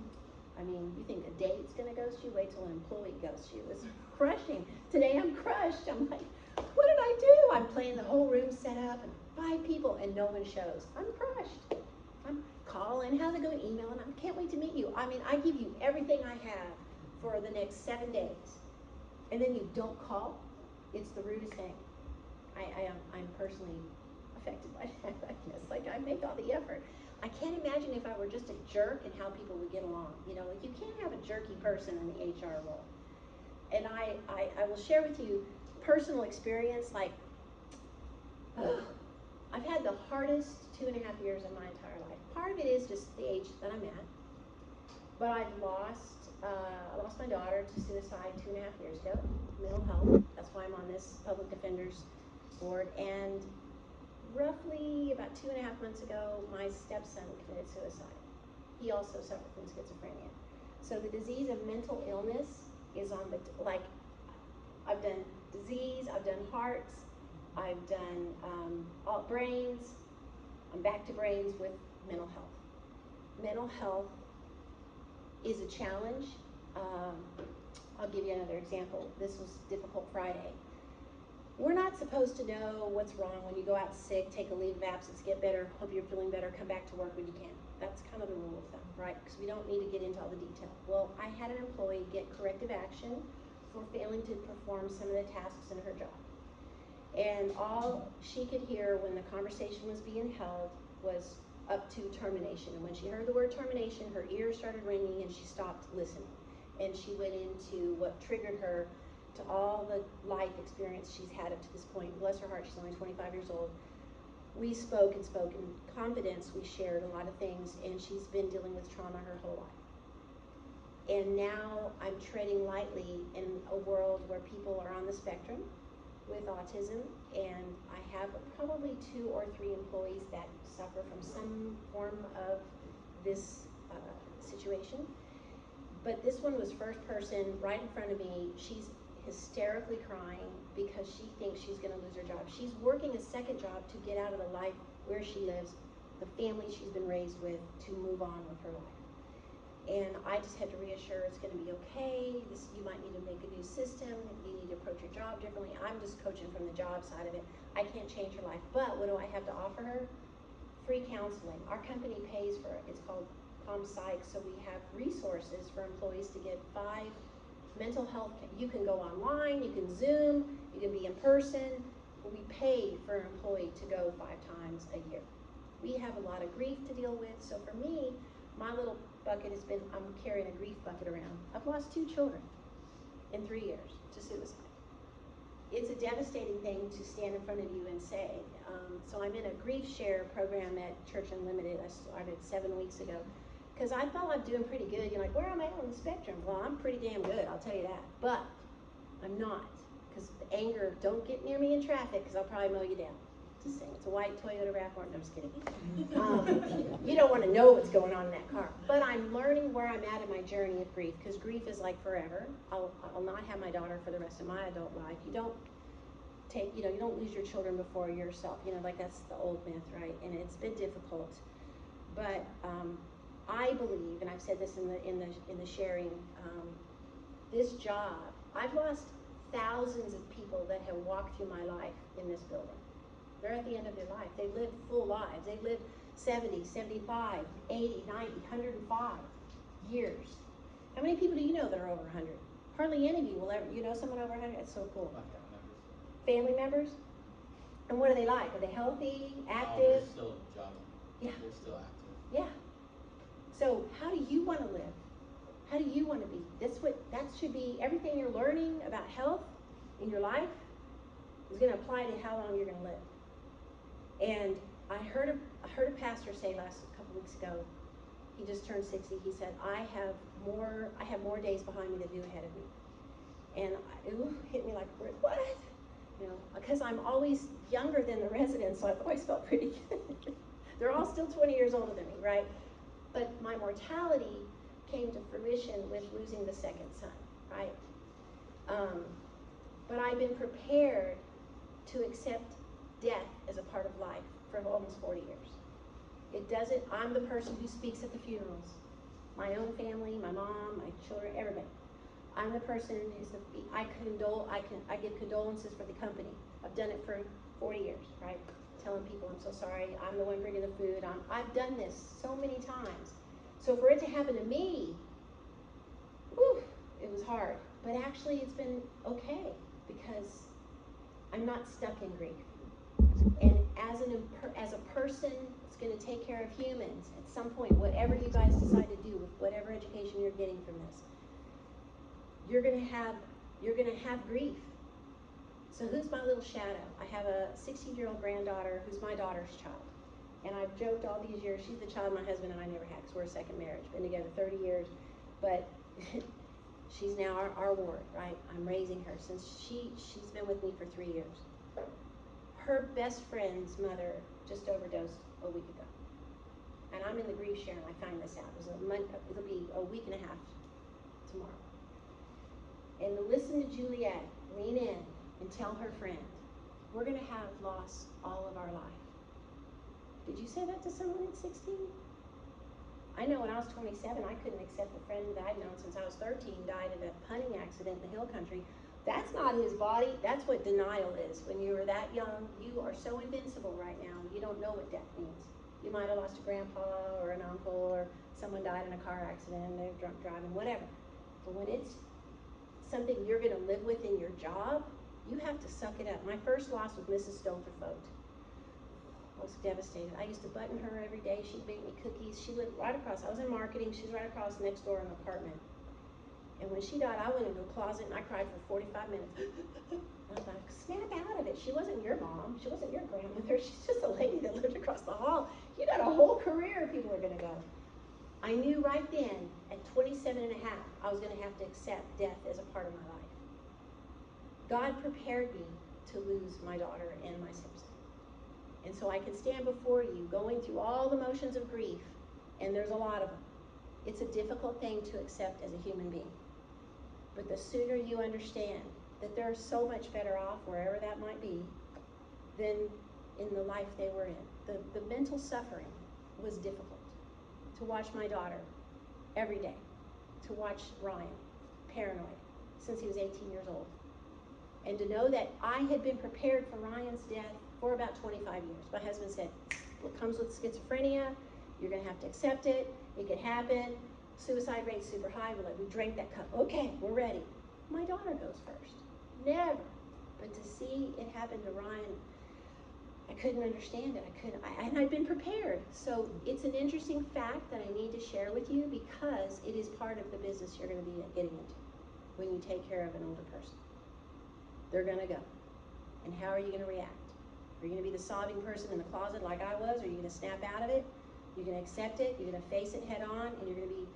I mean, you think a date's gonna ghost you? Wait till an employee ghosts you. It's crushing. Today I'm crushed. I'm like, what did I do? I'm playing the whole room set up and 5 people and no one shows. I'm crushed. I'm calling, how's it going? Emailing, I can't wait to meet you. I mean, I give you everything I have for the next 7 days. And then you don't call? It's the rudest thing. I'm personally affected by that, I guess. Like, I make all the effort. I can't imagine if I were just a jerk and how people would get along. You know, like, you can't have a jerky person in the HR role. And I will share with you personal experience, like, I've had the hardest 2.5 years of my entire life. Part of it is just the age that I'm at. But I lost my daughter to suicide 2.5 years ago, mental health. That's why I'm on this public defender's board. And roughly about 2.5 months ago, my stepson committed suicide. He also suffered from schizophrenia. So the disease of mental illness is on the, like, I've done disease, I've done hearts, I've done all brains. I'm back to brains with mental health. Mental health is a challenge. I'll give you another example. This was difficult Friday. We're not supposed to know what's wrong when you go out sick, take a leave of absence, get better, hope you're feeling better, come back to work when you can. That's kind of the rule of thumb, right? Because we don't need to get into all the detail. Well, I had an employee get corrective action for failing to perform some of the tasks in her job. And all she could hear when the conversation was being held was up to termination. And when she heard the word termination, her ears started ringing and she stopped listening. And she went into what triggered her to all the life experience she's had up to this point. Bless her heart, she's only 25 years old. We spoke in confidence. We shared a lot of things, and she's been dealing with trauma her whole life. And now I'm treading lightly in a world where people are on the spectrum with autism, and I have probably 2 or 3 employees that suffer from some form of this situation. But this one was first person, right in front of me. She's hysterically crying because she thinks she's going to lose her job. She's working a second job to get out of the life where she lives, the family she's been raised with, to move on with her life. And I just had to reassure it's going to be okay. You might need to make a new system. You need to approach your job differently. I'm just coaching from the job side of it. I can't change her life. But what do I have to offer her? Free counseling. Our company pays for it. It's called ComPsych. So we have resources for employees to get 5 mental health. You can go online, you can Zoom, you can be in person. We pay for an employee to go 5 times a year. We have a lot of grief to deal with. So for me, my little bucket has been, I'm carrying a grief bucket around. I've lost 2 children in 3 years to suicide. It's a devastating thing to stand in front of you and say. So I'm in a grief share program at Church Unlimited. I started 7 weeks ago. Because I thought I'm doing pretty good. You're like, where am I on the spectrum? Well, I'm pretty damn good, I'll tell you that. But I'm not, because the anger, don't get near me in traffic, because I'll probably mow you down. Just saying, it's a white Toyota RAV4, no, I'm just kidding. You don't want to know what's going on in that car. But I'm learning where I'm at in my journey of grief, because grief is like forever. I'll not have my daughter for the rest of my adult life. You don't take, you don't lose your children before yourself. Like that's the old myth, right? And it's been difficult. But I believe, and I've said this in the sharing, this job, I've lost thousands of people that have walked through my life in this building. They're at the end of their life. They lived full lives. They lived 70, 75, 80, 90, 105 years. How many people do you know that are over 100? Hardly any of you will ever, someone over 100? That's so cool. My family members. Family members? And what are they like? Are they healthy, active? They're still jogging. Yeah. They're still active. Yeah. So how do you want to live? How do you want to be? That should be everything you're learning about health in your life is going to apply to how long you're going to live. And I heard a pastor say a couple weeks ago, he just turned 60, he said, I have more days behind me than you ahead of me. And it hit me like a brick. What? Because I'm always younger than the residents, so I've always felt pretty good. They're all still 20 years older than me, right? But my mortality came to fruition with losing the second son, right? But I've been prepared to accept death as a part of life for almost 40 years. I'm the person who speaks at the funerals. My own family, my mom, my children, everybody. I'm the person I give condolences for the company. I've done it for 40 years, right? Telling people I'm so sorry, I'm the one bringing the food. I've done this so many times. So for it to happen to me, it was hard. But actually it's been okay because I'm not stuck in grief. And as a person that's going to take care of humans, at some point, whatever you guys decide to do with whatever education you're getting from this, you're going to have grief. So who's my little shadow? I have a 16-year-old granddaughter who's my daughter's child. And I've joked all these years, she's the child my husband and I never had because we're a second marriage. Been together 30 years, but she's now our ward, right? I'm raising her since she's been with me for 3 years. Her best friend's mother just overdosed a week ago. And I'm in the grief share and I find this out. It'll be a week and a half tomorrow. And to listen to Juliet lean in and tell her friend, we're going to have lost all of our life. Did you say that to someone at 16? I know when I was 27, I couldn't accept a friend that I'd known since I was 13 died in a punting accident in the hill country. That's not his body. That's what denial is. When you were that young, you are so invincible right now. You don't know what death means. You might have lost a grandpa or an uncle or someone died in a car accident, they're drunk driving, whatever. But when it's something you're going to live with in your job, you have to suck it up. My first loss was Mrs. Stolterfoot. I was devastated. I used to button her every day. She'd make me cookies. She lived right across. I was in marketing. She was right across next door in an apartment. And when she died, I went into a closet and I cried for 45 minutes. I was like, snap out of it. She wasn't your mom. She wasn't your grandmother. She's just a lady that lived across the hall. You got a whole career people are going to go. I knew right then, at 27 and a half, I was going to have to accept death as a part of my life. God prepared me to lose my daughter and my stepson. And so I can stand before you going through all the motions of grief, and there's a lot of them. It's a difficult thing to accept as a human being. But the sooner you understand that they're so much better off, wherever that might be, than in the life they were in. The mental suffering was difficult. To watch my daughter every day. To watch Ryan paranoid since he was 18 years old. And to know that I had been prepared for Ryan's death for about 25 years. My husband said, what comes with schizophrenia, you're going to have to accept it. It could happen. Suicide rate's super high. We're like, we drank that cup. Okay, we're ready. My daughter goes first. Never. But to see it happen to Ryan, I couldn't understand it. And I'd been prepared. So it's an interesting fact that I need to share with you because it is part of the business you're going to be getting into when you take care of an older person. They're going to go. And how are you going to react? Are you going to be the sobbing person in the closet like I was? Or are you going to snap out of it? You're going to accept it. You're going to face it head on. And you're going to be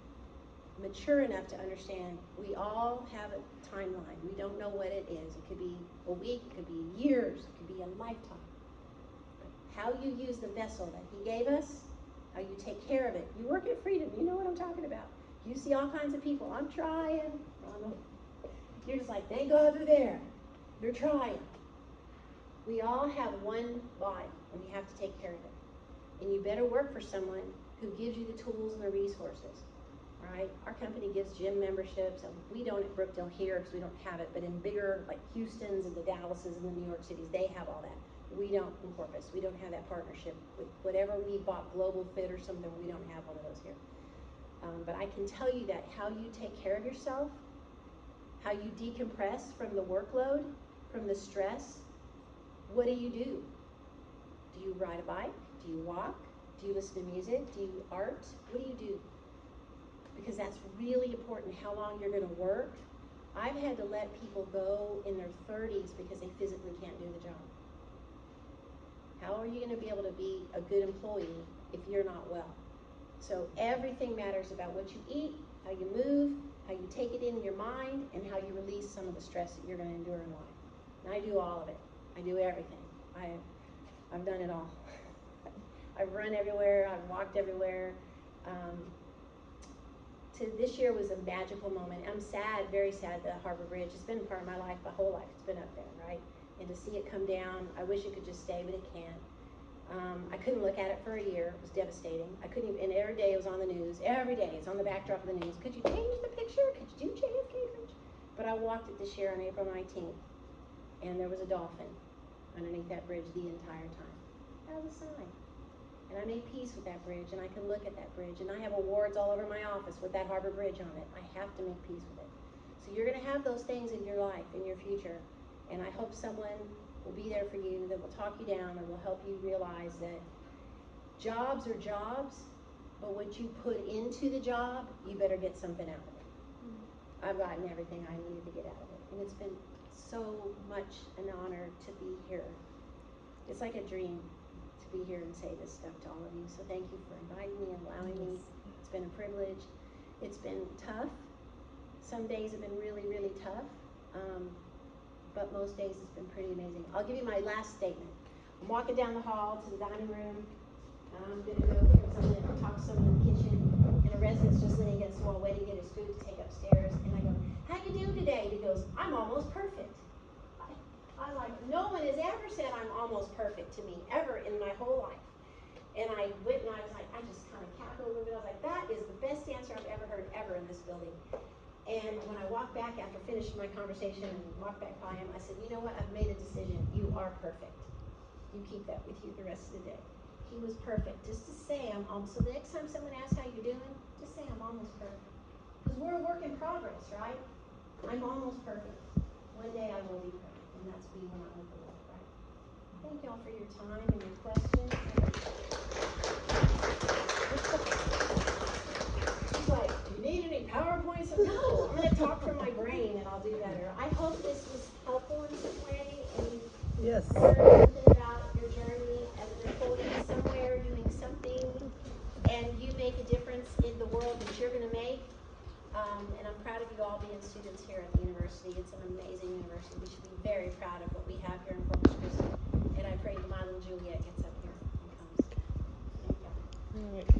mature enough to understand we all have a timeline. We don't know what it is. It could be a week, it could be years, it could be a lifetime. How you use the vessel that he gave us, how you take care of it. You work at Freedom, you know what I'm talking about. You see all kinds of people, I'm trying. You're just like, thank God they're there. They're trying. We all have one body, and we have to take care of it. And you better work for someone who gives you the tools and the resources, right? Our company gives gym memberships, and we don't at Brookdale here because we don't have it, but in bigger, like Houston's and the Dallases and the New York Cities, they have all that. We don't in Corpus. We don't have that partnership with whatever we bought, Global Fit or something. We don't have one of those here. But I can tell you that how you take care of yourself, how you decompress from the workload, from the stress, what do? Do you ride a bike? Do you walk? Do you listen to music? Do you art? What do you do? Because that's really important, how long you're going to work. I've had to let people go in their 30s because they physically can't do the job. How are you going to be able to be a good employee if you're not well? So everything matters about what you eat, how you move, how you take it in your mind, and how you release some of the stress that you're going to endure in life. And I do all of it. I do everything. I've done it all. I've run everywhere. I've walked everywhere. This year was a magical moment. I'm sad, very sad, that Harbor Bridge has been part of my life, my whole life. It's been up there, right? And to see it come down, I wish it could just stay, but it can't. I couldn't look at it for a year. It was devastating. I couldn't even, and every day it was on the news. Every day it's on the backdrop of the news. Could you change the picture? Could you do JFK Bridge? But I walked it this year on April 19th, and there was a dolphin underneath that bridge the entire time. That was a sign. And I made peace with that bridge, and I can look at that bridge, and I have awards all over my office with that Harbor Bridge on it. I have to make peace with it. So you're going to have those things in your life, in your future, and I hope someone will be there for you that will talk you down and will help you realize that jobs are jobs, but what you put into the job, you better get something out of it. I've gotten everything I needed to get out of it, and it's been so much an honor to be here. It's like a dream to be here and say this stuff to all of you. So thank you for inviting me and allowing me. It's been a privilege. It's been tough. Some days have been really, really tough. But most days it's been pretty amazing. I'll give you my last statement. I'm walking down the hall to the dining room. I'm going to go get something and talk to someone in the kitchen. And a resident's just leaning against the wall waiting to get his food to take upstairs. And I go, how you doing today? He goes, I'm almost perfect. I'm like, no one has ever said I'm almost perfect to me, ever in my whole life. And I went and I was like, I just kind of cackled a little bit. I was like, that is the best answer I've ever heard ever in this building. And when I walked back after finishing my conversation and walked back by him, I said, you know what? I've made a decision. You are perfect. You keep that with you the rest of the day. He was perfect. Just to say I'm almost, so the next time someone asks how you're doing, just say I'm almost perfect. Because we're a work in progress, right? I'm almost perfect. One day I will be perfect. And that's me when I'm with the Lord, right? Thank y'all for your time and your questions. He's like, do you need any PowerPoints? No, I'm going to talk from my brain and I'll do better. I hope this was helpful in some way and you Yes. learned something about your journey as an employee somewhere doing something and you make a difference in the world that you're going to make. And I'm proud of you all being students here at the university. It's an amazing university. We should be very proud of what we have here in Corpus Christi. And I pray my little Juliet gets up here and comes. Thank you. All right.